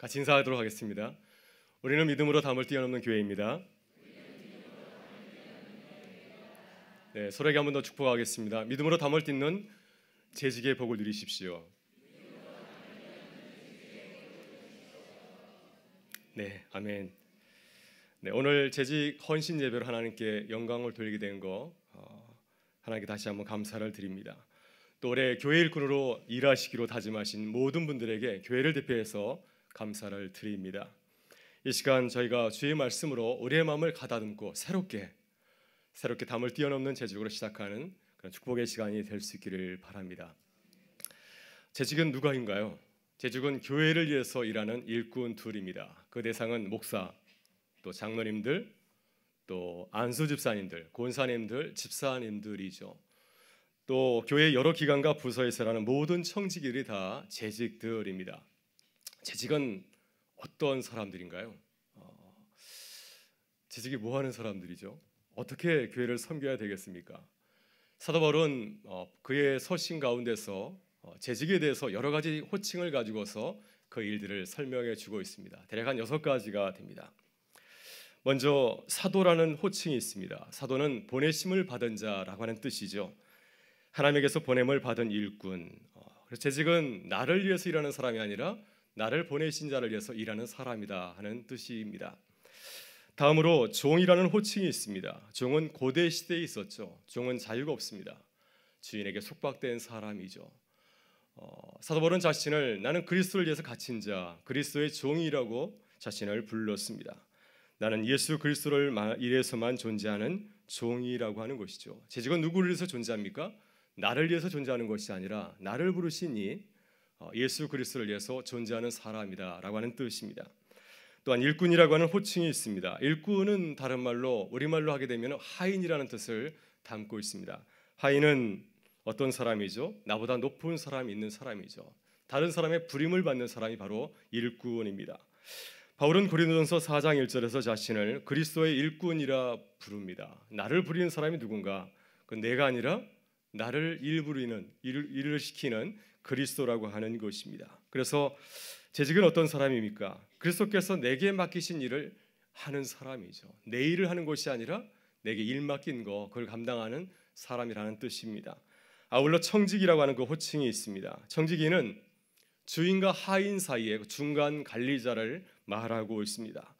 같이 인사하도록 하겠습니다. 우리는 믿음으로 담을 뛰어넘는 교회입니다. 네, 서로에게 한 번 더 축복하겠습니다. 믿음으로 담을 뛰는 재직의 복을 누리십시오. 네, 아멘. 네, 오늘 재직 헌신 예배로 하나님께 영광을 돌리게 된 거 하나님께 다시 한번 감사를 드립니다. 또 올해 교회 일꾼으로 일하시기로 다짐하신 모든 분들에게 교회를 대표해서 감사를 드립니다. 이 시간 저희가 주의 말씀으로 우리의 마음을 가다듬고 새롭게 담을 뛰어넘는 재직으로 시작하는 그런 축복의 시간이 될 수 있기를 바랍니다. 재직은 누가인가요? 재직은 교회를 위해서 일하는 일꾼 둘입니다. 그 대상은 목사, 또 장로님들, 또 안수 집사님들, 권사님들, 집사님들이죠. 또 교회 여러 기관과 부서에서 일하는 모든 청지기들이 다 재직들입니다. 재직은 어떤 사람들인가요? 재직이 뭐 하는 사람들이죠? 어떻게 교회를 섬겨야 되겠습니까? 사도 바울은 그의 서신 가운데서 재직에 대해서 여러 가지 호칭을 가지고서 그 일들을 설명해 주고 있습니다. 대략 한 6가지가 됩니다. 먼저 사도라는 호칭이 있습니다. 사도는 보내심을 받은 자라고 하는 뜻이죠. 하나님에게서 보냄을 받은 일꾼. 그래서 재직은 나를 위해서 일하는 사람이 아니라 나를 보내신 자를 위해서 일하는 사람이다 하는 뜻입니다. 다음으로 종이라는 호칭이 있습니다. 종은 고대 시대에 있었죠. 종은 자유가 없습니다. 주인에게 속박된 사람이죠. 사도 바울은 자신을 나는 그리스도를 위해서 갇힌 자, 그리스도의 종이라고 자신을 불렀습니다. 나는 예수 그리스도를 위해서만 존재하는 종이라고 하는 것이죠. 재직은 누구를 위해서 존재합니까? 나를 위해서 존재하는 것이 아니라 나를 부르신 이 예수 그리스도를 위해서 존재하는 사람이다라고 하는 뜻입니다. 또한 일꾼이라고 하는 호칭이 있습니다. 일꾼은 다른 말로 우리말로 하게 되면 하인이라는 뜻을 담고 있습니다. 하인은 어떤 사람이죠? 나보다 높은 사람이 있는 사람이죠. 다른 사람의 부림을 받는 사람이 바로 일꾼입니다. 바울은 고린도전서 4장 1절에서 자신을 그리스도의 일꾼이라 부릅니다. 나를 부리는 사람이 누군가? 그 내가 아니라 나를 일을 시키는 그리스도라고 하는 것입니다. 그래서 재직은 어떤 사람입니까? 그리스도께서 내게 맡기신 일을 하는 사람이죠. 내 일을 하는 것이 아니라 내게 일 맡긴 거 그걸 감당하는 사람이라는 뜻입니다. 아울러 청지기라고 하는 그 호칭이 있습니다. 청지기는 주인과 하인 사이의 중간 관리자를 말하고 있습니다.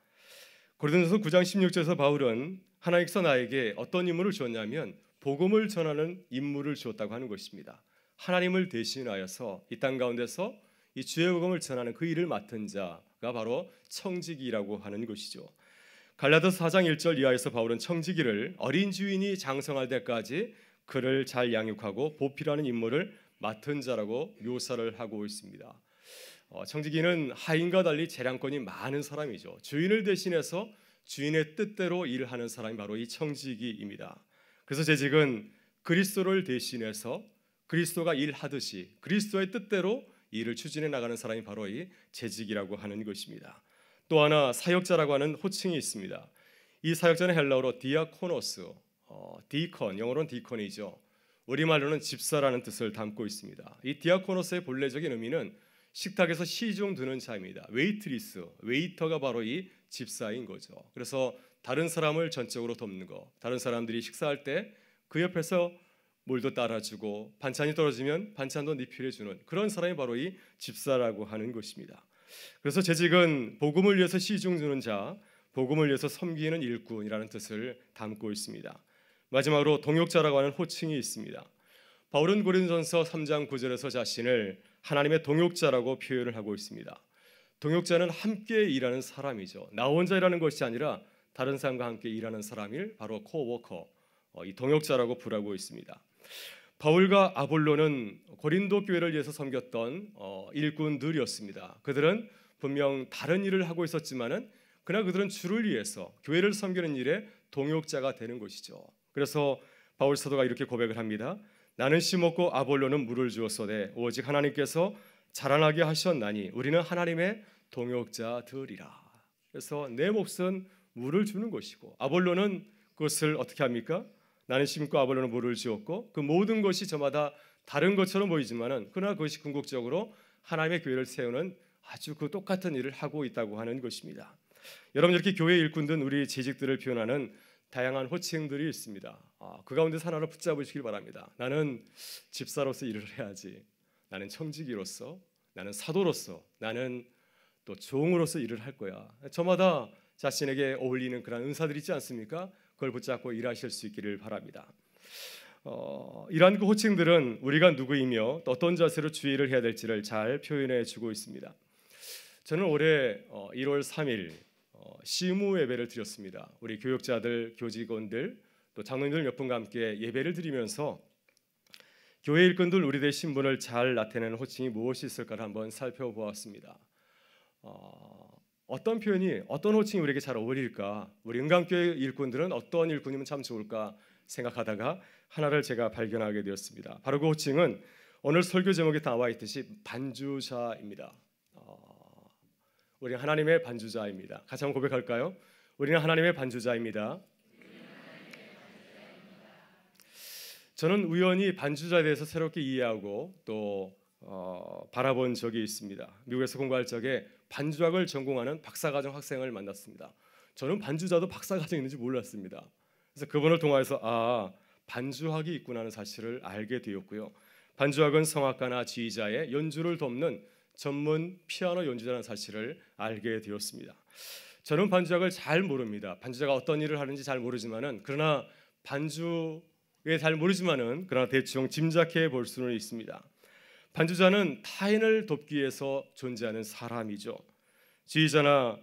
고린도전서 9장 16절에서 바울은 하나님께서 나에게 어떤 임무를 주었냐면 복음을 전하는 임무를 주었다고 하는 것입니다. 하나님을 대신하여서 이 땅 가운데서 이 주의 복음을 전하는 그 일을 맡은 자가 바로 청지기라고 하는 것이죠. 갈라디아서 4장 1절 이하에서 바울은 청지기를 어린 주인이 장성할 때까지 그를 잘 양육하고 보필하는 임무를 맡은 자라고 묘사를 하고 있습니다. 청지기는 하인과 달리 재량권이 많은 사람이죠. 주인을 대신해서 주인의 뜻대로 일을 하는 사람이 바로 이 청지기입니다. 그래서 재직은 그리스도를 대신해서 그리스도가 일하듯이 그리스도의 뜻대로 일을 추진해 나가는 사람이 바로 이 재직이라고 하는 것입니다. 또 하나 사역자라고 하는 호칭이 있습니다. 이 사역자는 헬라어로 디아코노스, 디콘, 영어로는 디콘이죠. 우리말로는 집사라는 뜻을 담고 있습니다. 이 디아코노스의 본래적인 의미는 식탁에서 시중 드는 자입니다. 웨이트리스, 웨이터가 바로 이 집사인 거죠. 그래서 다른 사람을 전적으로 돕는 거, 다른 사람들이 식사할 때 그 옆에서 물도 따라주고 반찬이 떨어지면 반찬도 리필해주는 그런 사람이 바로 이 집사라고 하는 것입니다. 그래서 재직은 복음을 위해서 시중 드는 자, 복음을 위해서 섬기는 일꾼이라는 뜻을 담고 있습니다. 마지막으로 동역자라고 하는 호칭이 있습니다. 바울은 고린도전서 3장 9절에서 자신을 하나님의 동역자라고 표현을 하고 있습니다. 동역자는 함께 일하는 사람이죠. 나 혼자 일하는 것이 아니라 다른 사람과 함께 일하는 사람을 바로 코워커, 이 동역자라고 부르고 있습니다. 바울과 아볼로는 고린도 교회를 위해서 섬겼던 일꾼들이었습니다. 그들은 분명 다른 일을 하고 있었지만은 그러나 그들은 주를 위해서 교회를 섬기는 일에 동역자가 되는 것이죠. 그래서 바울 사도가 이렇게 고백을 합니다. 나는 심었고 아볼로는 물을 주었으되 오직 하나님께서 자라나게 하셨나니 우리는 하나님의 동역자들이라. 그래서 내 몫은 물을 주는 것이고 아볼로는 그것을 어떻게 합니까? 나는 심고 아볼로는 물을 주었고 그 모든 것이 저마다 다른 것처럼 보이지만은 그러나 그것이 궁극적으로 하나님의 교회를 세우는 아주 그 똑같은 일을 하고 있다고 하는 것입니다. 여러분, 이렇게 교회 일꾼들은 우리 재직들을 표현하는 다양한 호칭들이 있습니다. 그 가운데 하나를 붙잡으시길 바랍니다. 나는 집사로서 일을 해야지, 나는 청지기로서, 나는 사도로서, 나는 또 종으로서 일을 할 거야. 저마다 자신에게 어울리는 그런 은사들이 있지 않습니까? 그걸 붙잡고 일하실 수 있기를 바랍니다. 이러한 그 호칭들은 우리가 누구이며 또 어떤 자세로 주의를 해야 될지를 잘 표현해 주고 있습니다. 저는 올해 1월 3일 시무 예배를 드렸습니다. 우리 교육자들, 교직원들, 또 장로님들 몇 분과 함께 예배를 드리면서 교회 일꾼들 우리들의 신분을 잘 나타내는 호칭이 무엇이 있을까를 한번 살펴보았습니다. 어떤 표현이, 어떤 호칭이 우리에게 잘 어울릴까? 우리 은강교회 일꾼들은 어떤 일꾼이면 참 좋을까 생각하다가 하나를 제가 발견하게 되었습니다. 바로 그 호칭은 오늘 설교 제목에 나와 있듯이 반주자입니다. 우리는 하나님의 반주자입니다. 같이 한번 고백할까요? 우리는 하나님의 반주자입니다. 저는 우연히 반주자에 대해서 새롭게 이해하고 또 바라본 적이 있습니다. 미국에서 공부할 적에 반주학을 전공하는 박사과정 학생을 만났습니다. 저는 반주자도 박사과정이 있는지 몰랐습니다. 그래서 그분을 통해서 반주학이 있구나 하는 사실을 알게 되었고요. 반주학은 성악가나 지휘자의 연주를 돕는 전문 피아노 연주자라는 사실을 알게 되었습니다. 저는 반주학을 잘 모릅니다. 반주자가 어떤 일을 하는지 잘 모르지만은 그러나 그러나 대충 짐작해 볼 수는 있습니다. 반주자는 타인을 돕기 위해서 존재하는 사람이죠. 지휘자나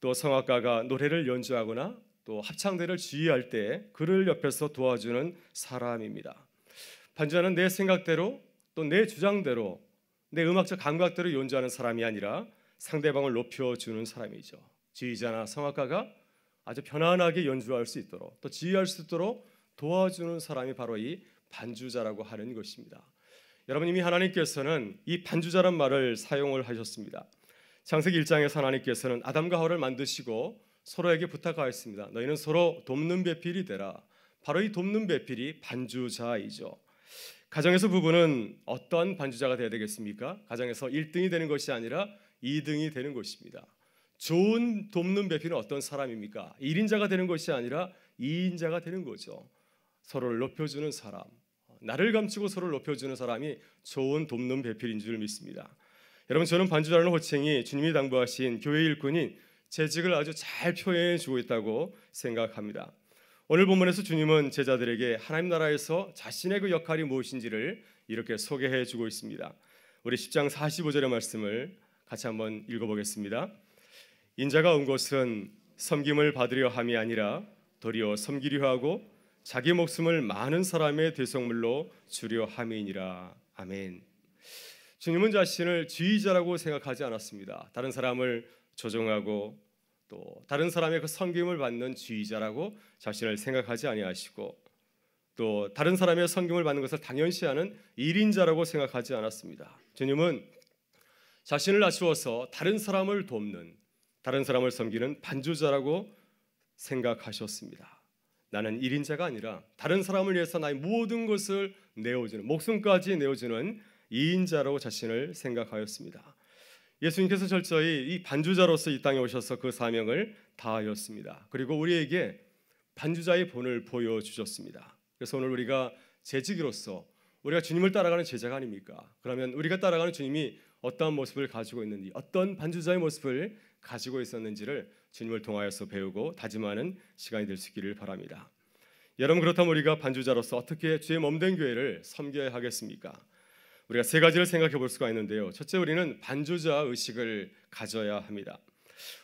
또 성악가가 노래를 연주하거나 또 합창대를 지휘할 때 그를 옆에서 도와주는 사람입니다. 반주자는 내 생각대로 또 내 주장대로 내 음악적 감각대로 연주하는 사람이 아니라 상대방을 높여주는 사람이죠. 지휘자나 성악가가 아주 편안하게 연주할 수 있도록 또 지휘할 수 있도록 도와주는 사람이 바로 이 반주자라고 하는 것입니다. 여러분, 이미 하나님께서는 이 반주자란 말을 사용을 하셨습니다. 창세기 1장에서 하나님께서는 아담과 하와를 만드시고 서로에게 부탁하였습니다. 너희는 서로 돕는 배필이 되라. 바로 이 돕는 배필이 반주자이죠. 가정에서 부부는 어떤 반주자가 되어야 되겠습니까? 가정에서 1등이 되는 것이 아니라 2등이 되는 것입니다. 좋은 돕는 배필은 어떤 사람입니까? 1인자가 되는 것이 아니라 2인자가 되는 거죠. 서로를 높여주는 사람, 나를 감추고 서로를 높여주는 사람이 좋은 돕는 배필인 줄 믿습니다. 여러분, 저는 반주자라는 호칭이 주님이 당부하신 교회 일꾼인 재직을 아주 잘 표현해 주고 있다고 생각합니다. 오늘 본문에서 주님은 제자들에게 하나님 나라에서 자신의 그 역할이 무엇인지를 이렇게 소개해 주고 있습니다. 우리 10장 45절의 말씀을 같이 한번 읽어보겠습니다. 인자가 온 것은 섬김을 받으려 함이 아니라 도리어 섬기려 하고 자기 목숨을 많은 사람의 대속물로 주려 함이니라. 아멘. 주님은 자신을 지휘자라고 생각하지 않았습니다. 다른 사람을 조종하고 또 다른 사람의 그 섬김을 받는 지휘자라고 자신을 생각하지 아니하시고 또 다른 사람의 섬김을 받는 것을 당연시하는 1인자라고 생각하지 않았습니다. 주님은 자신을 낮추어서 다른 사람을 돕는, 다른 사람을 섬기는 반주자라고 생각하셨습니다. 나는 1인자가 아니라 다른 사람을 위해서 나의 모든 것을 내어주는, 목숨까지 내어주는 2인자라고 자신을 생각하였습니다. 예수님께서 철저히 이 반주자로서 이 땅에 오셔서 그 사명을 다하였습니다. 그리고 우리에게 반주자의 본을 보여주셨습니다. 그래서 오늘 우리가 재직으로서 우리가 주님을 따라가는 제자가 아닙니까? 그러면 우리가 따라가는 주님이 어떤 모습을 가지고 있는지, 어떤 반주자의 모습을 가지고 있었는지를 주님을 통하여서 배우고 다짐하는 시간이 될 수 있기를 바랍니다. 여러분, 그렇다면 우리가 반주자로서 어떻게 주의 몸된 교회를 섬겨야 하겠습니까? 우리가 세 가지를 생각해 볼 수가 있는데요. 첫째, 우리는 반주자 의식을 가져야 합니다.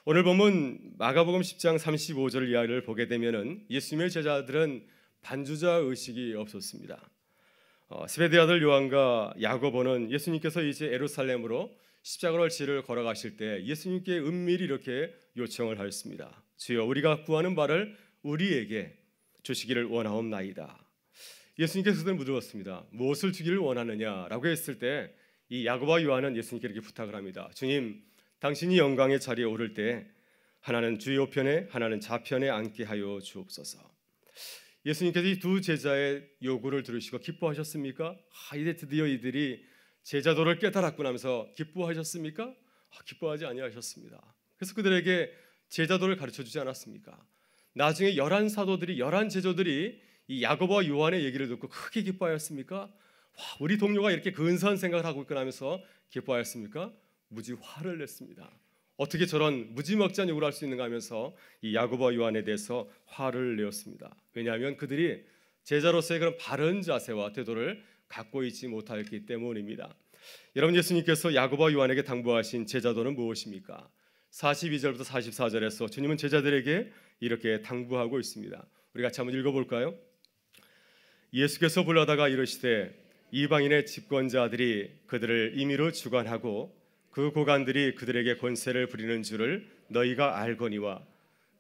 오늘 보면 마가복음 10장 35절 이하를 보게 되면은 예수님의 제자들은 반주자 의식이 없었습니다. 스베데 아들 요한과 야고보는 예수님께서 이제 예루살렘으로 십자가를 지를 걸어가실 때 예수님께 은밀히 이렇게 요청을 하였습니다. 주여, 우리가 구하는 바를 우리에게 주시기를 원하옵나이다. 예수님께서 그들을 물었습니다. 무엇을 주기를 원하느냐라고 했을 때 이 야고보와 요한은 예수님께 이렇게 부탁을 합니다. 주님, 당신이 영광의 자리에 오를 때 하나는 주의 우편에 하나는 좌편에 앉게 하여 주옵소서. 예수님께서 이 두 제자의 요구를 들으시고 기뻐하셨습니까? 이제 드디어 이들이 제자도를 깨달았고 나면서 기뻐하셨습니까? 기뻐하지 아니하셨습니다. 그래서 그들에게 제자도를 가르쳐주지 않았습니까? 나중에 11사도들이 11제자들이 이 야고보와 요한의 얘기를 듣고 크게 기뻐하였습니까? 와, 우리 동료가 이렇게 근사한 생각을 하고 있구나 하면서 기뻐하였습니까? 무지 화를 냈습니다. 어떻게 저런 무지막지한 요구를 할 수 있는가 하면서 이 야고보와 요한에 대해서 화를 내었습니다. 왜냐하면 그들이 제자로서의 그런 바른 자세와 태도를 갖고 있지 못하였기 때문입니다. 여러분, 예수님께서 야고보와 요한에게 당부하신 제자도는 무엇입니까? 42절부터 44절에서 주님은 제자들에게 이렇게 당부하고 있습니다. 우리 같이 한번 읽어볼까요? 예수께서 불러다가 이르시되 이방인의 집권자들이 그들을 임의로 주관하고 그 고관들이 그들에게 권세를 부리는 줄을 너희가 알거니와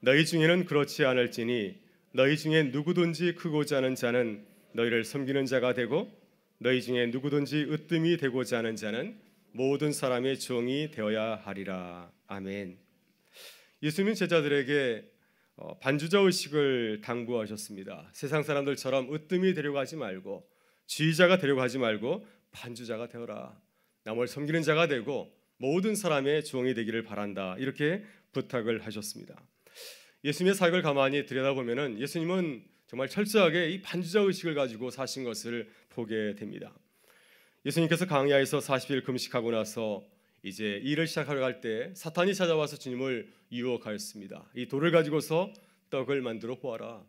너희 중에는 그렇지 않을지니 너희 중에 누구든지 크고자 하는 자는 너희를 섬기는 자가 되고 너희 중에 누구든지 으뜸이 되고자 하는 자는 모든 사람의 종이 되어야 하리라. 아멘. 예수님은 제자들에게 반주자 의식을 당부하셨습니다. 세상 사람들처럼 으뜸이 되려고 하지 말고 지휘자가 되려고 하지 말고 반주자가 되어라. 남을 섬기는 자가 되고 모든 사람의 종이 되기를 바란다. 이렇게 부탁을 하셨습니다. 예수님의 사역을 가만히 들여다보면 예수님은 정말 철저하게 이 반주자 의식을 가지고 사신 것을 보게 됩니다. 예수님께서 광야에서 40일 금식하고 나서 이제 일을 시작하려 할 때 사탄이 찾아와서 주님을 유혹하였습니다. 이 돌을 가지고서 떡을 만들어 보아라.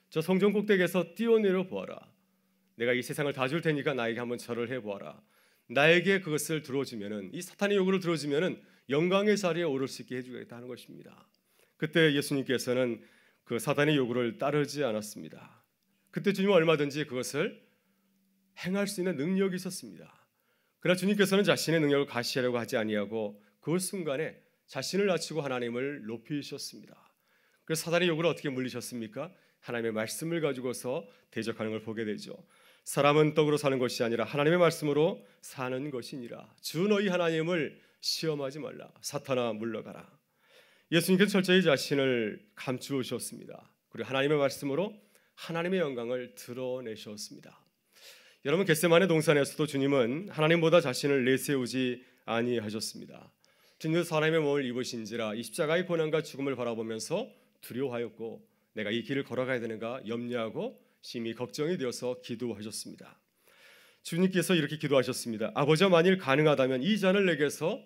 저 성전 꼭대기에서 뛰어내려 보아라. 내가 이 세상을 다 줄 테니까 나에게 한번 절을 해보아라. 나에게 그것을 들어주면은, 이 사탄의 요구를 들어주면은 영광의 자리에 오를 수 있게 해주겠다 하는 것입니다. 그때 예수님께서는 그 사탄의 요구를 따르지 않았습니다. 그때 주님은 얼마든지 그것을 행할 수 있는 능력이 있었습니다. 그러나 주님께서는 자신의 능력을 가시하려고 하지 아니하고 그 순간에 자신을 낮추고 하나님을 높이셨습니다. 그래서 사탄의 요구를 어떻게 물리셨습니까? 하나님의 말씀을 가지고서 대적하는 걸 보게 되죠. 사람은 떡으로 사는 것이 아니라 하나님의 말씀으로 사는 것이니라. 주 너희 하나님을 시험하지 말라. 사탄아 물러가라. 예수님께서 철저히 자신을 감추셨습니다. 그리고 하나님의 말씀으로 하나님의 영광을 드러내셨습니다. 여러분, 겟세마네 동산에서도 주님은 하나님보다 자신을 내세우지 아니하셨습니다. 주님은 사람의 몸을 입으신지라 이 십자가의 고난과 죽음을 바라보면서 두려워하였고 내가 이 길을 걸어가야 되는가 염려하고 심히 걱정이 되어서 기도하셨습니다. 주님께서 이렇게 기도하셨습니다. 아버지와 만일 가능하다면 이 잔을 내게서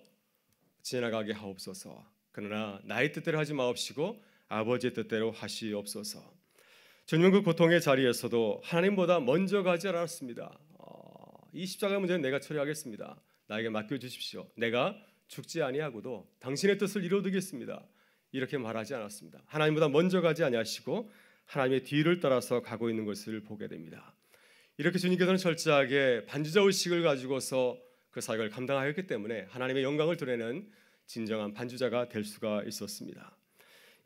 지나가게 하옵소서. 그러나 나의 뜻대로 하지 마옵시고 아버지의 뜻대로 하시옵소서. 주님은 그 고통의 자리에서도 하나님보다 먼저 가지 않았습니다. 이 십자가 문제는 내가 처리하겠습니다. 나에게 맡겨주십시오. 내가 죽지 아니하고도 당신의 뜻을 이루어두겠습니다. 이렇게 말하지 않았습니다. 하나님보다 먼저 가지 아니하시고 하나님의 뒤를 따라서 가고 있는 것을 보게 됩니다. 이렇게 주님께서는 철저하게 반주자 의식을 가지고서 그 사역을 감당하였기 때문에 하나님의 영광을 드러내는 진정한 반주자가 될 수가 있었습니다.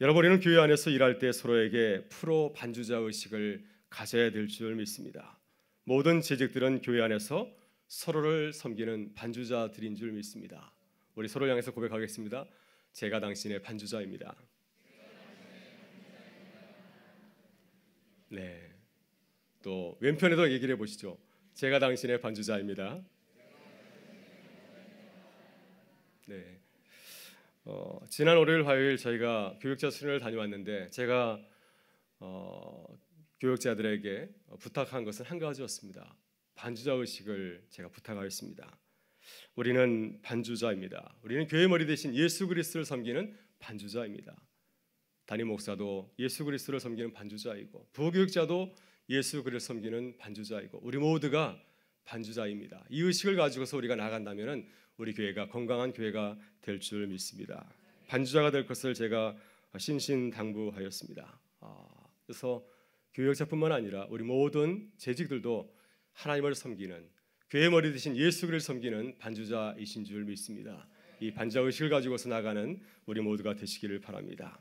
여러분, 우리는 교회 안에서 일할 때 서로에게 프로 반주자 의식을 가져야 될 줄 믿습니다. 모든 재직들은 교회 안에서 서로를 섬기는 반주자들인 줄 믿습니다. 우리 서로를 향해서 고백하겠습니다. 제가 당신의 반주자입니다. 네. 또 왼편에도 얘기를 해보시죠. 제가 당신의 반주자입니다. 네. 지난 월요일 화요일 저희가 교육자 수련을 다녀왔는데 제가 교육자들에게 부탁한 것은 한 가지였습니다. 반주자 의식을 제가 부탁하였습니다. 우리는 반주자입니다. 우리는 교회 머리 대신 예수 그리스도를 섬기는 반주자입니다. 담임 목사도 예수 그리스도를 섬기는 반주자이고 부교육자도 예수 그리스도를 섬기는 반주자이고 우리 모두가 반주자입니다. 이 의식을 가지고서 우리가 나간다면 우리 교회가 건강한 교회가 될 줄 믿습니다. 반주자가 될 것을 제가 신신당부하였습니다. 그래서 교육자뿐만 아니라 우리 모든 재직들도 하나님을 섬기는 교회 머리 대신 예수 그리스도를 섬기는 반주자이신 줄 믿습니다. 이 반주자 의식을 가지고서 나가는 우리 모두가 되시기를 바랍니다.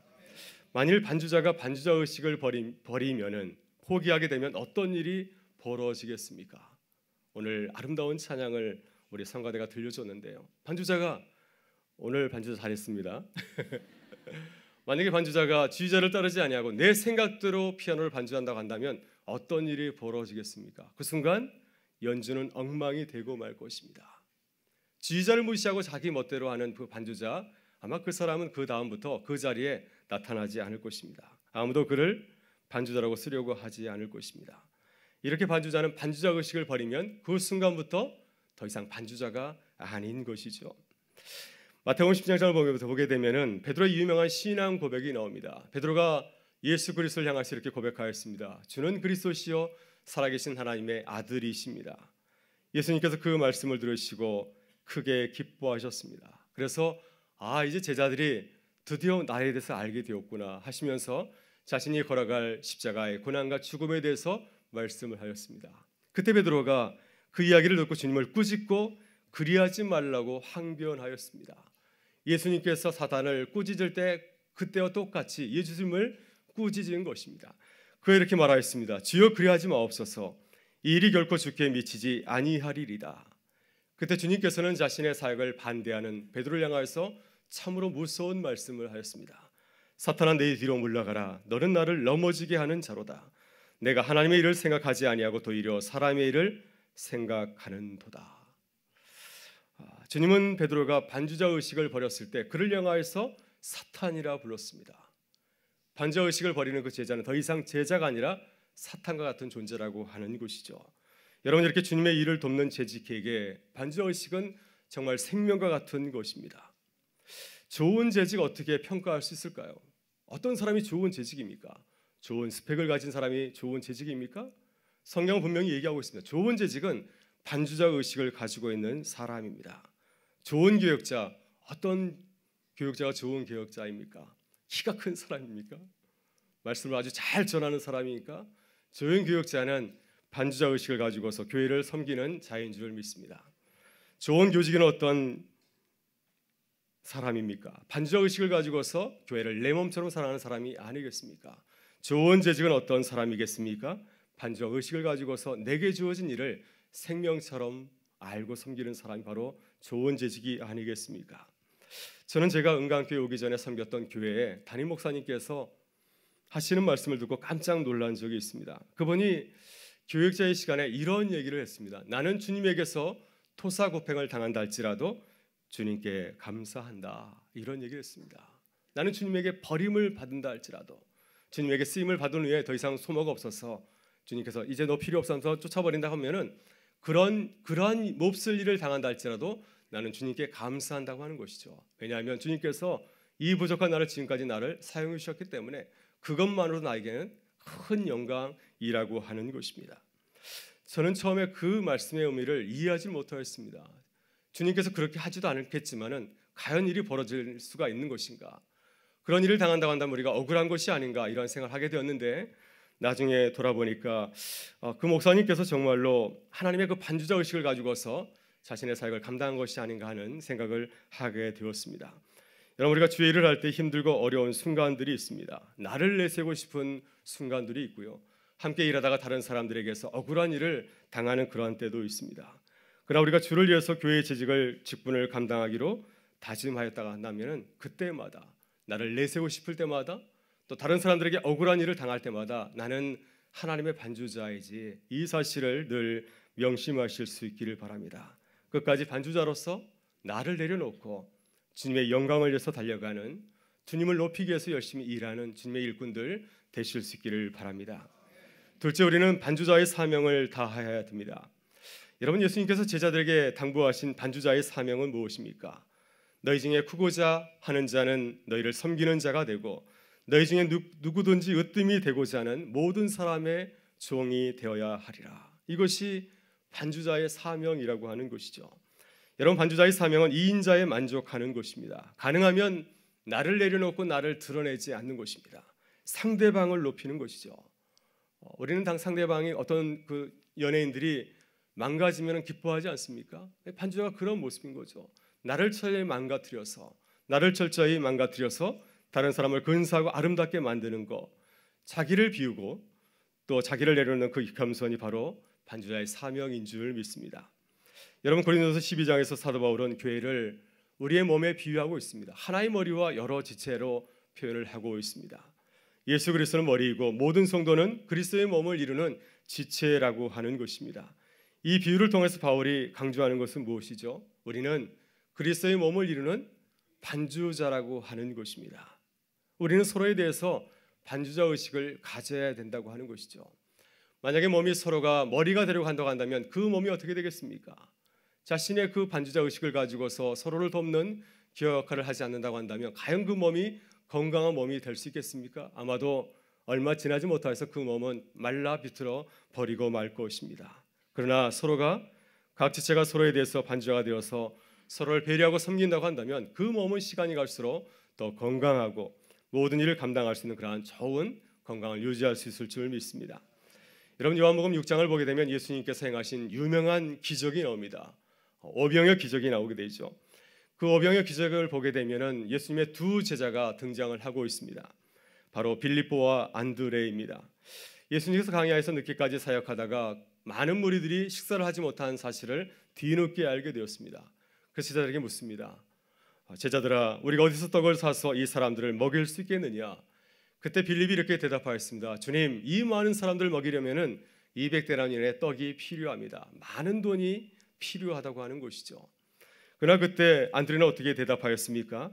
만일 반주자가 반주자 의식을 버리면은 포기하게 되면 어떤 일이 벌어지겠습니까? 오늘 아름다운 찬양을 우리 성가대가 들려줬는데요. 반주자가 오늘 반주자 잘했습니다. 만약에 반주자가 지휘자를 따르지 아니하고 내 생각대로 피아노를 반주한다고 한다면 어떤 일이 벌어지겠습니까? 그 순간 연주는 엉망이 되고 말 것입니다. 지휘자를 무시하고 자기 멋대로 하는 그 반주자, 아마 그 사람은 그 다음부터 그 자리에 나타나지 않을 것입니다. 아무도 그를 반주자라고 쓰려고 하지 않을 것입니다. 이렇게 반주자는 반주자 의식을 버리면 그 순간부터 더 이상 반주자가 아닌 것이죠. 마태복음 10장을 보게 되면은 베드로의 유명한 신앙 고백이 나옵니다. 베드로가 예수 그리스도를 향해서 이렇게 고백하였습니다. 주는 그리스도시요 살아계신 하나님의 아들이십니다. 예수님께서 그 말씀을 들으시고 크게 기뻐하셨습니다. 그래서 이제 제자들이 드디어 나에 대해서 알게 되었구나 하시면서 자신이 걸어갈 십자가의 고난과 죽음에 대해서 말씀을 하였습니다. 그때 베드로가 그 이야기를 듣고 주님을 꾸짖고 그리하지 말라고 항변하였습니다. 예수님께서 사단을 꾸짖을 때 그때와 똑같이 예수님을 꾸짖은 것입니다. 그가 이렇게 말하였습니다. 주여 그리하지 마옵소서. 이 일이 결코 주께 미치지 아니하리이다. 그때 주님께서는 자신의 사역을 반대하는 베드로를 향하여서 참으로 무서운 말씀을 하였습니다. 사탄아 내 뒤로 물러가라. 너는 나를 넘어지게 하는 자로다. 내가 하나님의 일을 생각하지 아니하고 도리어 사람의 일을 생각하는도다. 주님은 베드로가 반주자 의식을 버렸을 때 그를 향하여서 사탄이라 불렀습니다. 반주자 의식을 버리는 그 제자는 더 이상 제자가 아니라 사탄과 같은 존재라고 하는 것이죠. 여러분, 이렇게 주님의 일을 돕는 재직에게 반주자 의식은 정말 생명과 같은 것입니다. 좋은 재직 어떻게 평가할 수 있을까요? 어떤 사람이 좋은 재직입니까? 좋은 스펙을 가진 사람이 좋은 재직입니까? 성경은 분명히 얘기하고 있습니다. 좋은 재직은 반주자 의식을 가지고 있는 사람입니다. 좋은 교역자, 어떤 교역자가 좋은 교역자입니까? 키가 큰 사람입니까? 말씀을 아주 잘 전하는 사람입니까? 좋은 교역자는 반주자 의식을 가지고서 교회를 섬기는 자인 줄 믿습니다. 좋은 교직은 어떤 사람입니까? 반주자 의식을 가지고서 교회를 내 몸처럼 사랑하는 사람이 아니겠습니까? 좋은 재직은 어떤 사람이겠습니까? 반주자 의식을 가지고서 내게 주어진 일을 생명처럼 알고 섬기는 사람이 바로 좋은 재직이 아니겠습니까? 저는 제가 은강교회 오기 전에 섬겼던 교회에 담임 목사님께서 하시는 말씀을 듣고 깜짝 놀란 적이 있습니다. 그분이 교역자의 시간에 이런 얘기를 했습니다. 나는 주님에게서 토사구팽을 당한다 할지라도 주님께 감사한다, 이런 얘기를 했습니다. 나는 주님에게 버림을 받는다 할지라도, 주님에게 쓰임을 받은 후에 더 이상 소모가 없어서 주님께서 이제 너 필요 없어서 쫓아버린다 하면은 그러한 몹쓸 일을 당한다 할지라도 나는 주님께 감사한다고 하는 것이죠. 왜냐하면 주님께서 이 부족한 나를 지금까지 나를 사용해 주셨기 때문에 그것만으로 나에게는 큰 영광이라고 하는 것입니다. 저는 처음에 그 말씀의 의미를 이해하지 못하였습니다. 주님께서 그렇게 하지도 않겠지만은 과연 일이 벌어질 수가 있는 것인가? 그런 일을 당한다고 한다면 우리가 억울한 것이 아닌가, 이런 생각을 하게 되었는데, 나중에 돌아보니까 그 목사님께서 정말로 하나님의 그 반주자 의식을 가지고서 자신의 사역을 감당한 것이 아닌가 하는 생각을 하게 되었습니다. 여러분, 우리가 주의 일을 할 때 힘들고 어려운 순간들이 있습니다. 나를 내세우고 싶은 순간들이 있고요. 함께 일하다가 다른 사람들에게서 억울한 일을 당하는 그러한 때도 있습니다. 그러나 우리가 주를 위해서 교회의 재직을 직분을 감당하기로 다짐하였다가 한다면 그때마다, 나를 내세우고 싶을 때마다, 또 다른 사람들에게 억울한 일을 당할 때마다 나는 하나님의 반주자이지, 이 사실을 늘 명심하실 수 있기를 바랍니다. 끝까지 반주자로서 나를 내려놓고 주님의 영광을 위해서 달려가는, 주님을 높이기 위해서 열심히 일하는 주님의 일꾼들 되실 수 있기를 바랍니다. 둘째, 우리는 반주자의 사명을 다해야 됩니다. 여러분, 예수님께서 제자들에게 당부하신 반주자의 사명은 무엇입니까? 너희 중에 크고자 하는 자는 너희를 섬기는 자가 되고, 너희 중에 누구든지 으뜸이 되고자 하는 모든 사람의 종이 되어야 하리라. 이것이 반주자의 사명이라고 하는 것이죠. 여러분, 반주자의 사명은 이인자에 만족하는 것입니다. 가능하면 나를 내려놓고 나를 드러내지 않는 것입니다. 상대방을 높이는 것이죠. 우리는 상대방이 어떤 그 연예인들이 망가지면 기뻐하지 않습니까? 반주자가 그런 모습인 거죠. 나를 철저히 망가뜨려서 다른 사람을 근사하고 아름답게 만드는 것, 자기를 비우고 또 자기를 내려놓는 그 겸손이 바로 반주자의 사명인 줄 믿습니다. 여러분, 고린도서 12장에서 사도 바울은 교회를 우리의 몸에 비유하고 있습니다. 하나의 머리와 여러 지체로 표현을 하고 있습니다. 예수 그리스도는 머리이고 모든 성도는 그리스도의 몸을 이루는 지체라고 하는 것입니다. 이 비유를 통해서 바울이 강조하는 것은 무엇이죠? 우리는 그리스도의 몸을 이루는 반주자라고 하는 것입니다. 우리는 서로에 대해서 반주자 의식을 가져야 된다고 하는 것이죠. 만약에 몸이 서로가 머리가 되려고 한다고 한다면 그 몸이 어떻게 되겠습니까? 자신의 그 반주자 의식을 가지고서 서로를 돕는 기여 역할을 하지 않는다고 한다면 과연 그 몸이 건강한 몸이 될 수 있겠습니까? 아마도 얼마 지나지 못해서 그 몸은 말라 비틀어 버리고 말 것입니다. 그러나 서로가 각 지체가 서로에 대해서 반주자가 되어서 서로를 배려하고 섬긴다고 한다면 그 몸은 시간이 갈수록 더 건강하고 모든 일을 감당할 수 있는 그러한 좋은 건강을 유지할 수 있을 줄 믿습니다. 여러분, 요한복음 6장을 보게 되면 예수님께서 행하신 유명한 기적이 나옵니다. 오병이어 기적이 나오게 되죠. 그 오병이어 기적을 보게 되면은 예수님의 두 제자가 등장을 하고 있습니다. 바로 빌립보와 안드레입니다. 예수님께서 강야에서 늦게까지 사역하다가 많은 무리들이 식사를 하지 못한 사실을 뒤늦게 알게 되었습니다. 그 제자들에게 묻습니다. 제자들아, 우리가 어디서 떡을 사서 이 사람들을 먹일 수 있겠느냐? 그때 빌립이 이렇게 대답하였습니다. 주님, 이 많은 사람들을 먹이려면은 200데나리온의 떡이 필요합니다. 많은 돈이 필요하다고 하는 것이죠. 그러나 그때 안드레는 어떻게 대답하였습니까?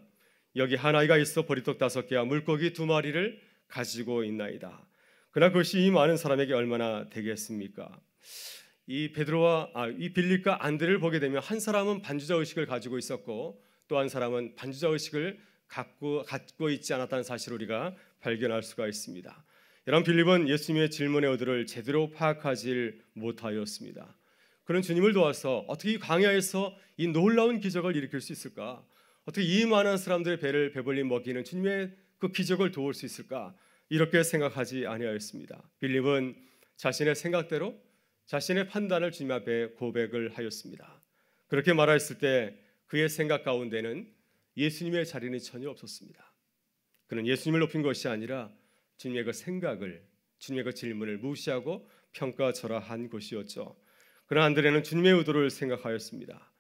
여기 한 아이가 있어 보리떡 5개와 물고기 2마리를 가지고 있나이다. 그러나 그것이 이 많은 사람에게 얼마나 되겠습니까? 이 빌립과 안드레를 보게 되면 한 사람은 반주자 의식을 가지고 있었고 또 한 사람은 반주자 의식을 갖고 있지 않았다는 사실을 우리가 발견할 수가 있습니다. 여러분, 빌립은 예수님의 질문의 의도를 제대로 파악하지 못하였습니다. 그런 주님을 도와서 어떻게 이 광야에서 이 놀라운 기적을 일으킬 수 있을까? 어떻게 이 많은 사람들의 배를 배불리 먹이는 주님의 그 기적을 도울 수 있을까? 이렇게 생각하지 아니하였습니다. 빌립은 자신의 생각대로 자신의 판단을 주님 앞에 고백을 하였습니다. 그렇게 말하였을 때 그의 생각 가운데는 예수님의 자리는 전혀 없었습니다. 그는 예수님을 높인 것이 아니라 주님의 그 생각을, 주님의 그 질문을 무시하고 평가절하한 것이었죠. 그러나 안드레는 주님의 의도를 생각하였습니다.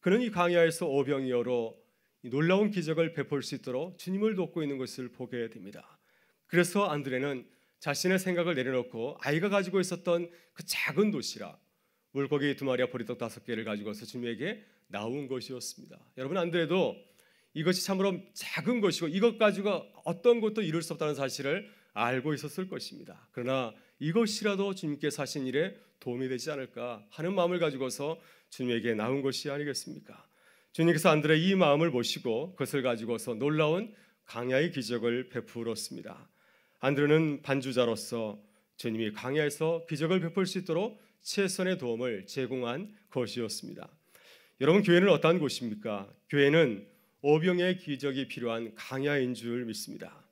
그는 이 광야에서 오병이어로 놀라운 기적을 베풀 수 있도록 주님을 돕고 있는 것을 보게 됩니다. 그래서 안드레는 자신의 생각을 내려놓고 아이가 가지고 있었던 그 작은 도시락, 물고기 2마리와 보리떡 5개를 가지고서 주님에게 나온 것이었습니다. 여러분, 안드레도 이것이 참으로 작은 것이고 이것 가지고 어떤 것도 이룰 수 없다는 사실을 알고 있었을 것입니다. 그러나 이것이라도 주님께서 하신 일에 도움이 되지 않을까 하는 마음을 가지고서 주님에게 나온 것이 아니겠습니까? 주님께서 안드레의 이 마음을 보시고 그것을 가지고서 놀라운 광야의 기적을 베풀었습니다. 안드레는 반주자로서 주님이 광야에서 기적을 베풀 수 있도록 최선의 도움을 제공한 것이었습니다. 여러분, 교회는 어떠한 곳입니까? 교회는 오병의 기적이 필요한 광야인 줄 믿습니다.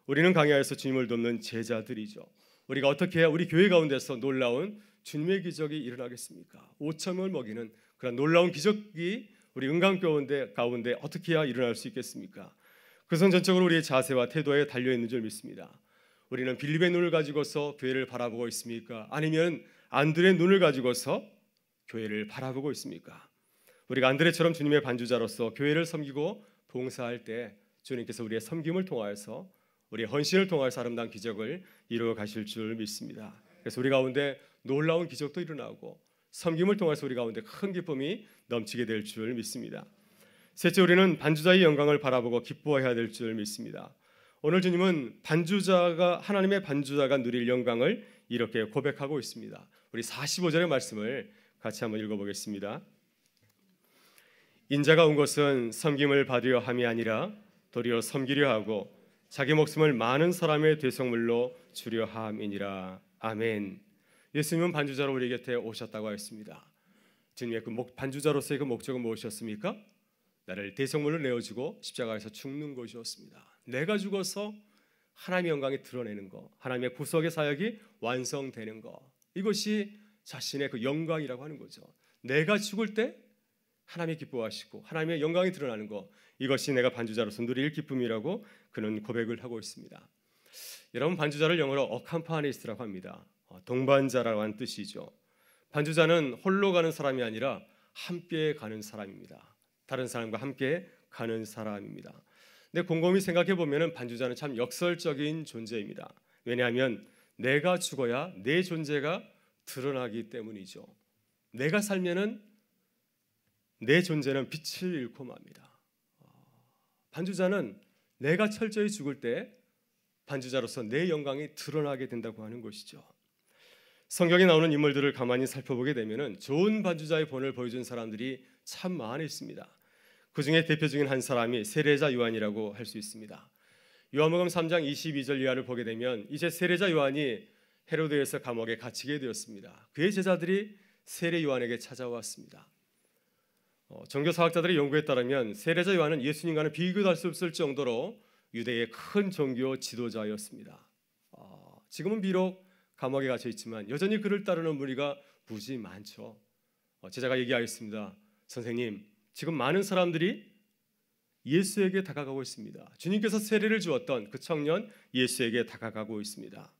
우리는 광야에서 주님을 돕는 제자들이죠. 우리가 어떻게 해야 우리 교회 가운데서 놀라운 주님의 기적이 일어나겠습니까? 5,000명을 먹이는 그런 놀라운 기적이 우리 은강교회 가운데 어떻게 해야 일어날 수 있겠습니까? 그것은 전적으로 우리의 자세와 태도에 달려있는 줄 믿습니다. 우리는 빌립의 눈을 가지고서 교회를 바라보고 있습니까? 아니면 안드레의 눈을 가지고서 교회를 바라보고 있습니까? 우리가 안드레처럼 주님의 반주자로서 교회를 섬기고 봉사할 때 주님께서 우리의 섬김을 통하여서 우리의 헌신을 통하여서 아름다운 기적을 이루어 가실 줄 믿습니다. 그래서 우리 가운데 놀라운 기적도 일어나고 섬김을 통해서 우리 가운데 큰 기쁨이 넘치게 될 줄 믿습니다. 셋째, 우리는 반주자의 영광을 바라보고 기뻐해야 될 줄 믿습니다. 오늘 주님은 하나님의 반주자가 누릴 영광을 이렇게 고백하고 있습니다. 우리 45절의 말씀을 같이 한번 읽어보겠습니다. 인자가 온 것은 섬김을 받으려 함이 아니라 도리어 섬기려 하고 자기 목숨을 많은 사람의 대속물로 주려 함이니라. 아멘. 예수님은 반주자로 우리 곁에 오셨다고 하였습니다. 주님의 그 반주자로서의 그 목적은 무엇이었습니까? 나를 대속물로 내어주고 십자가에서 죽는 것이었습니다. 내가 죽어서 하나님의 영광이 드러내는 것, 하나님의 구속의 사역이 완성되는 것, 이것이 자신의 그 영광이라고 하는 거죠. 내가 죽을 때 하나님이 기뻐하시고 하나님의 영광이 드러나는 것, 이것이 내가 반주자로서 누릴 기쁨이라고 그는 고백을 하고 있습니다. 여러분, 반주자를 영어로 어캄파니스트라고 합니다. 동반자라고 하는 뜻이죠. 반주자는 홀로 가는 사람이 아니라 함께 가는 사람입니다. 다른 사람과 함께 가는 사람입니다. 근데 곰곰이 생각해 보면은 반주자는 참 역설적인 존재입니다. 왜냐하면 내가 죽어야 내 존재가 드러나기 때문이죠. 내가 살면은 내 존재는 빛을 잃고 맙니다. 반주자는 내가 철저히 죽을 때 반주자로서 내 영광이 드러나게 된다고 하는 것이죠. 성경에 나오는 인물들을 가만히 살펴보게 되면 좋은 반주자의 본을 보여준 사람들이 참 많이 있습니다. 그 중에 대표적인 한 사람이 세례자 요한이라고 할 수 있습니다. 요한복음 3장 22절 이하를 보게 되면 이제 세례자 요한이 헤로드에서 감옥에 갇히게 되었습니다. 그의 제자들이 세례 요한에게 찾아왔습니다. 종교사학자들의 연구에 따르면 세례자 요한은 예수님과는 비교도 할 수 없을 정도로 유대의 큰 종교 지도자였습니다. 지금은 비록 감옥에 갇혀 있지만 여전히 그를 따르는 무리가 무지 많죠. 제자가 얘기하겠습니다. 선생님, 지금 많은 사람들이 예수에게 다가가고 있습니다. 주님께서 세례를 주었던 그 청년 예수에게 다가가고 있습니다.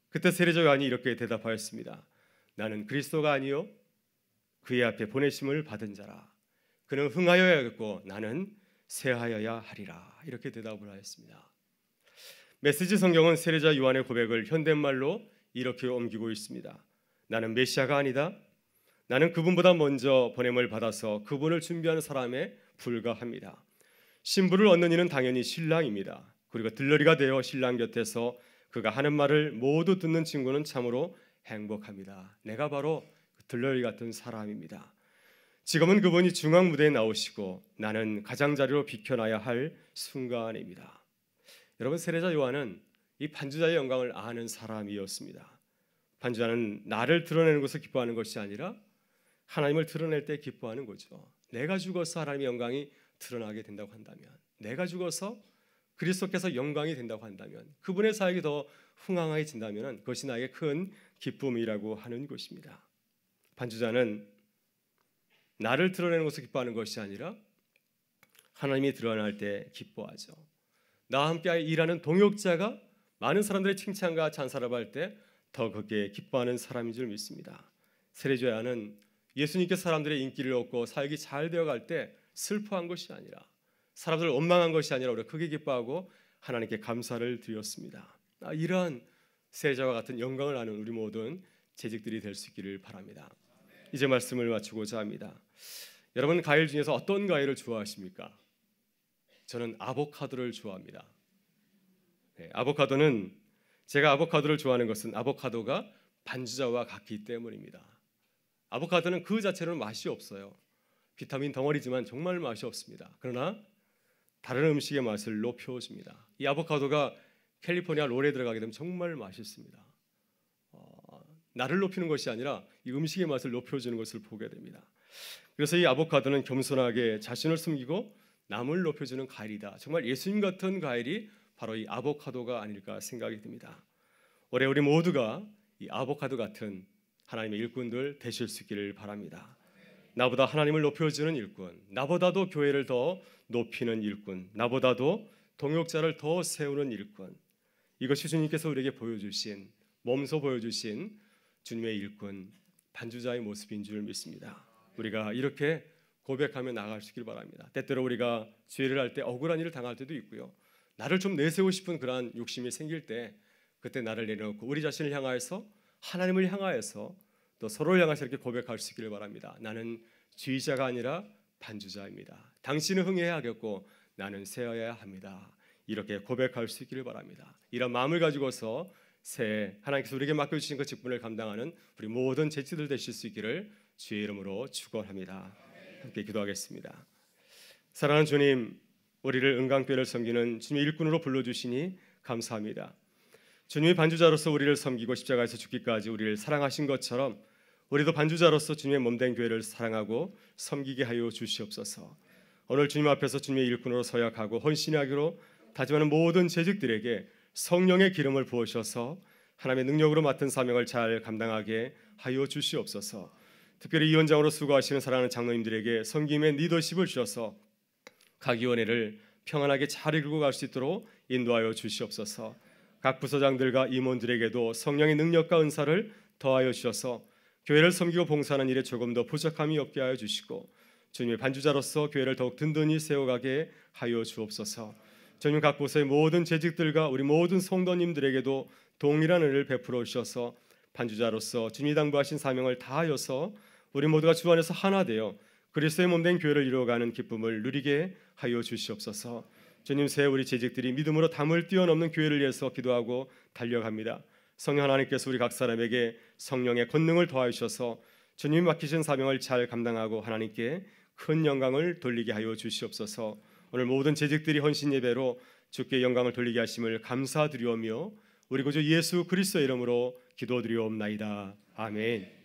그때 세례자 요한이 이렇게 대답하였습니다. 나는 그리스도가 아니요 그의 앞에 보내심을 받은 자라. 그는 흥하여야겠고 나는 쇠하여야 하리라. 이렇게 대답을 하였습니다. 메시지 성경은 세례자 요한의 고백을 현대말로 이렇게 옮기고 있습니다. 나는 메시아가 아니다. 나는 그분보다 먼저 보냄을 받아서 그분을 준비하는 사람에 불과합니다. 신부를 얻는 이는 당연히 신랑입니다. 그리고 들러리가 되어 신랑 곁에서 그가 하는 말을 모두 듣는 친구는 참으로 행복합니다. 내가 바로 들러리 같은 사람입니다. 지금은 그분이 중앙 무대에 나오시고 나는 가장자리로 비켜나야 할 순간입니다. 여러분, 세례자 요한은 이 반주자의 영광을 아는 사람이었습니다. 반주자는 나를 드러내는 것을 기뻐하는 것이 아니라 하나님을 드러낼 때 기뻐하는 거죠. 내가 죽어서 하나님의 영광이 드러나게 된다고 한다면, 내가 죽어서 그리스도께서 영광이 된다고 한다면, 그분의 사역이 더 흥황해진다면 그것이 나에게 큰 기쁨이라고 하는 것입니다. 반주자는 나를 드러내는 것을 기뻐하는 것이 아니라 하나님이 드러날 때 기뻐하죠. 나와 함께 일하는 동역자가 많은 사람들의 칭찬과 찬사를 받을 때 더 그게 기뻐하는 사람인 줄 믿습니다. 세례자 요한은 예수님께서 사람들의 인기를 얻고 사역이 잘 되어갈 때 슬퍼한 것이 아니라, 사람들을 원망한 것이 아니라 우리가 크게 기뻐하고 하나님께 감사를 드렸습니다. 이러한 세례자와 같은 영광을 아는 우리 모든 재직들이 될 수 있기를 바랍니다. 이제 말씀을 마치고자 합니다. 여러분, 과일 중에서 어떤 과일을 좋아하십니까? 저는 아보카도를 좋아합니다. 아보카도는, 제가 아보카도를 좋아하는 것은 아보카도가 반주자와 같기 때문입니다. 아보카도는 그 자체로는 맛이 없어요. 비타민 덩어리지만 정말 맛이 없습니다. 그러나 다른 음식의 맛을 높여줍니다. 이 아보카도가 캘리포니아 롤에 들어가게 되면 정말 맛있습니다. 나를 높이는 것이 아니라 이 음식의 맛을 높여주는 것을 보게 됩니다. 그래서 이 아보카도는 겸손하게 자신을 숨기고 남을 높여주는 과일이다. 정말 예수님 같은 과일이 바로 이 아보카도가 아닐까 생각이 듭니다. 올해 우리 모두가 이 아보카도 같은 하나님의 일꾼들 되실 수 있기를 바랍니다. 나보다 하나님을 높여주는 일꾼, 나보다도 교회를 더 높이는 일꾼, 나보다도 동역자를 더 세우는 일꾼, 이것이 주님께서 우리에게 보여주신, 몸소 보여주신 주님의 일꾼, 반주자의 모습인 줄 믿습니다. 우리가 이렇게 고백하며 나아갈 수 있기를 바랍니다. 때때로 우리가 죄를 할 때 억울한 일을 당할 때도 있고요, 나를 좀 내세우고 싶은 그러한 욕심이 생길 때 그때 나를 내려놓고 우리 자신을 향하여서, 하나님을 향하여서, 또 서로를 향해서 이렇게 고백할 수 있기를 바랍니다. 나는 지휘자가 아니라 반주자입니다. 당신은 흥해야겠고 나는 세어야 합니다. 이렇게 고백할 수 있기를 바랍니다. 이런 마음을 가지고서 새해 하나님께서 우리에게 맡겨주신 그 직분을 감당하는 우리 모든 재치들 되실 수 있기를 주의 이름으로 축원합니다. 함께 기도하겠습니다. 사랑하는 주님, 우리를 은강교회를 섬기는 주님의 일꾼으로 불러주시니 감사합니다. 주님의 반주자로서 우리를 섬기고 십자가에서 죽기까지 우리를 사랑하신 것처럼 우리도 반주자로서 주님의 몸된 교회를 사랑하고 섬기게 하여 주시옵소서. 오늘 주님 앞에서 주님의 일꾼으로 서약하고 헌신하기로 다짐하는 모든 재직들에게 성령의 기름을 부으셔서 하나님의 능력으로 맡은 사명을 잘 감당하게 하여 주시옵소서. 특별히 이 현장으로 수고하시는 사랑하는 장로님들에게 섬김의 리더십을 주셔서 각 위원회를 평안하게 잘 이끌고 갈 수 있도록 인도하여 주시옵소서. 각 부서장들과 임원들에게도 성령의 능력과 은사를 더하여 주셔서 교회를 섬기고 봉사하는 일에 조금 더 부족함이 없게 하여 주시고 주님의 반주자로서 교회를 더욱 든든히 세워가게 하여 주옵소서. 주님, 각 부서의 모든 재직들과 우리 모든 성도님들에게도 동일한 은혜를 베풀어 주셔서 반주자로서 주님이 당부하신 사명을 다하여서 우리 모두가 주 안에서 하나 되어 그리스도의 몸된 교회를 이루어가는 기쁨을 누리게 하여 주시옵소서. 주님, 새 우리 재직들이 믿음으로 담을 뛰어넘는 교회를 위해서 기도하고 달려갑니다. 성령 하나님께서 우리 각 사람에게 성령의 권능을 더하셔서 주님이 맡기신 사명을 잘 감당하고 하나님께 큰 영광을 돌리게 하여 주시옵소서. 오늘 모든 재직들이 헌신 예배로 주께 영광을 돌리게 하심을 감사드리오며 우리 구주 예수 그리스도의 이름으로 기도드리옵나이다. 아멘.